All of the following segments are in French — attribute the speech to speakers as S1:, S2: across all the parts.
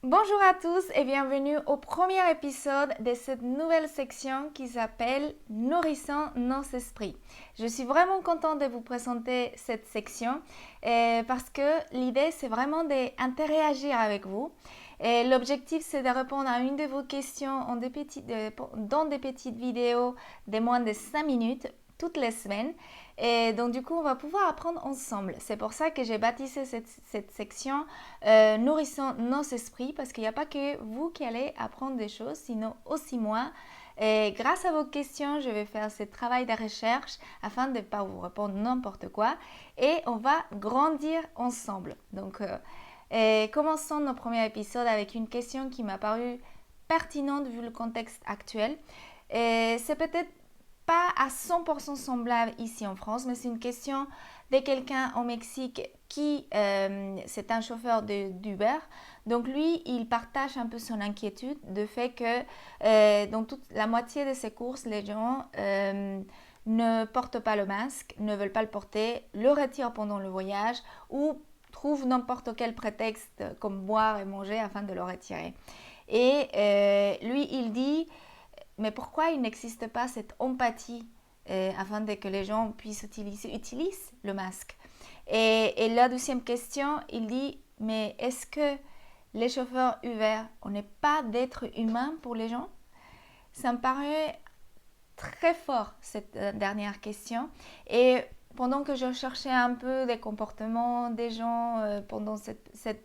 S1: Bonjour à tous et bienvenue au premier épisode de cette nouvelle section qui s'appelle Nourrissant nos esprits. Je suis vraiment contente de vous présenter cette section parce que l'idée c'est vraiment d'interagir avec vous. L'objectif c'est de répondre à une de vos questions dans des petites vidéos de moins de 5 minutes toutes les semaines. Et donc du coup, on va pouvoir apprendre ensemble. C'est pour ça que j'ai baptisé cette section Nourrissant nos esprits, parce qu'il n'y a pas que vous qui allez apprendre des choses, sinon aussi moi. Et grâce à vos questions, je vais faire ce travail de recherche afin de ne pas vous répondre n'importe quoi. Et on va grandir ensemble. Donc, commençons notre premier épisode avec une question qui m'a paru pertinente vu le contexte actuel. Et c'est peut-être pas à 100% semblable ici en France, mais c'est une question de quelqu'un au Mexique qui, c'est un chauffeur d'Uber. Donc lui, il partage un peu son inquiétude de fait que dans toute la moitié de ses courses, les gens ne portent pas le masque, ne veulent pas le porter, le retirent pendant le voyage ou trouvent n'importe quel prétexte comme boire et manger afin de le retirer. Et lui, il dit mais pourquoi il n'existe pas cette empathie afin que les gens puissent utilisent le masque. Et la deuxième question, il dit, mais est-ce que les chauffeurs Uber, on n'est pas d'être humain pour les gens? Ça me paraît très fort, cette dernière question. Et pendant que je cherchais un peu des comportements des gens pendant cette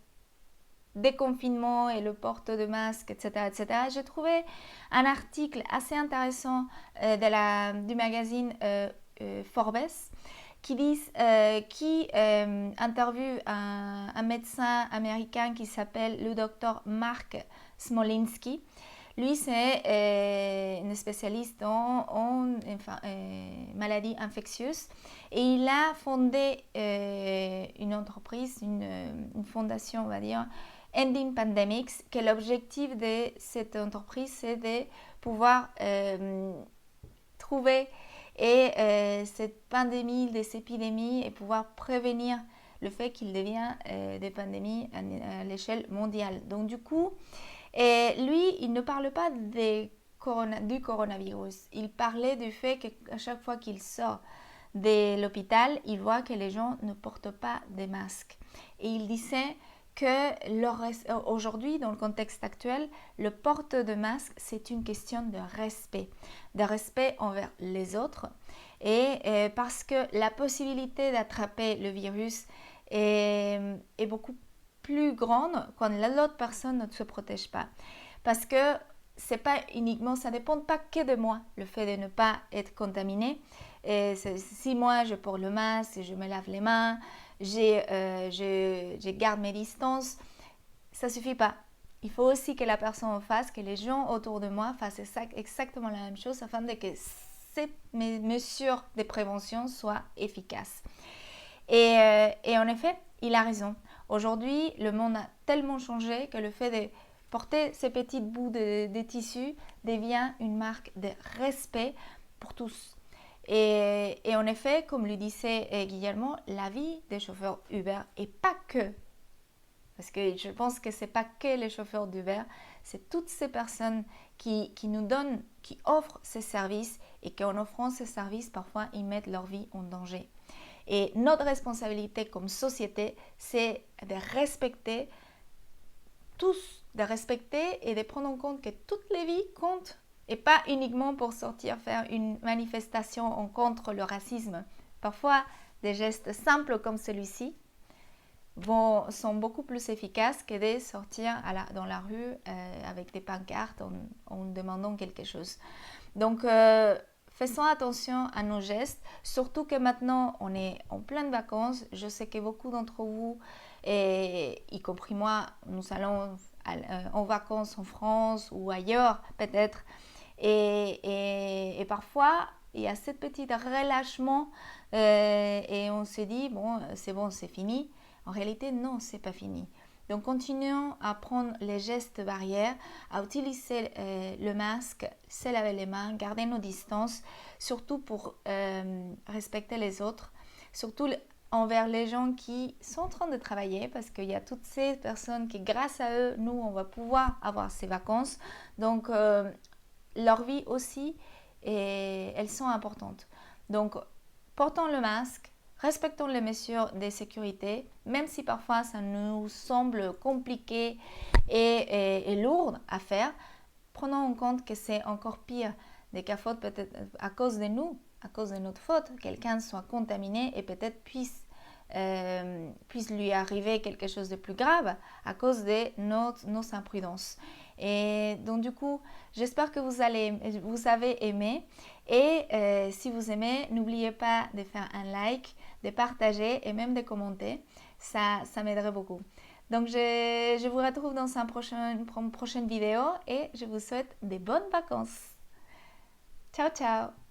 S1: déconfinement et le port de masque, etc., j'ai trouvé un article assez intéressant du magazine Forbes qui interviewe un médecin américain qui s'appelle le docteur Mark Smolinski. Lui, c'est un spécialiste en maladies infectieuses et il a fondé une entreprise, une fondation, on va dire, Ending Pandemics, que l'objectif de cette entreprise, c'est de pouvoir trouver cette pandémie, des épidémies et pouvoir prévenir le fait qu'il devient des pandémies à l'échelle mondiale. Donc du coup, lui, il ne parle pas du coronavirus. Il parlait du fait qu'à chaque fois qu'il sort de l'hôpital, il voit que les gens ne portent pas de masques. Et il disait que aujourd'hui, dans le contexte actuel, le port de masque, c'est une question de respect envers les autres. Et parce que la possibilité d'attraper le virus est beaucoup plus grande quand l'autre personne ne se protège pas. Parce que c'est pas uniquement, ça ne dépend pas que de moi, le fait de ne pas être contaminé. Et si moi je porte le masque, je me lave les mains, je garde mes distances, ça suffit pas. Il faut aussi que la personne en face, que les gens autour de moi fassent exactement la même chose afin que ces mesures de prévention soient efficaces. Et en effet, il a raison. Aujourd'hui, le monde a tellement changé que le fait de porter ces petites bouts de tissu devient une marque de respect pour tous. Et en effet, comme le disait Guillermo, la vie des chauffeurs Uber, et pas que, parce que je pense que ce n'est pas que les chauffeurs d'Uber, c'est toutes ces personnes qui nous donnent, qui offrent ces services et qu'en offrant ces services, parfois, ils mettent leur vie en danger. Et notre responsabilité comme société, c'est de respecter tous, de respecter et de prendre en compte que toutes les vies comptent et pas uniquement pour sortir faire une manifestation contre le racisme. Parfois, des gestes simples comme celui-ci sont beaucoup plus efficaces que de sortir dans la rue avec des pancartes en demandant quelque chose. Donc, faisons attention à nos gestes, surtout que maintenant on est en pleine vacances. Je sais que beaucoup d'entre vous, y compris moi, nous allons en vacances en France ou ailleurs peut-être. Et parfois, il y a ce petit relâchement et on se dit, bon, c'est fini. En réalité, non, c'est pas fini. Donc, continuons à prendre les gestes barrières, à utiliser le masque, se laver les mains, garder nos distances, surtout pour respecter les autres. Surtout envers les gens qui sont en train de travailler parce qu'il y a toutes ces personnes qui, grâce à eux, nous, on va pouvoir avoir ces vacances. Donc, leur vie aussi, et elles sont importantes. Donc, portons le masque, respectons les mesures de sécurité, même si parfois ça nous semble compliqué et lourd à faire. Prenons en compte que c'est encore pire des cas fautes peut-être à cause de nous, à cause de notre faute, quelqu'un soit contaminé et peut-être puisse lui arriver quelque chose de plus grave à cause de nos imprudences. Et donc du coup, j'espère que vous avez aimé. Et si vous aimez, n'oubliez pas de faire un like, de partager et même de commenter. Ça m'aiderait beaucoup. Donc je vous retrouve dans une prochaine vidéo et je vous souhaite des bonnes vacances. Ciao, ciao!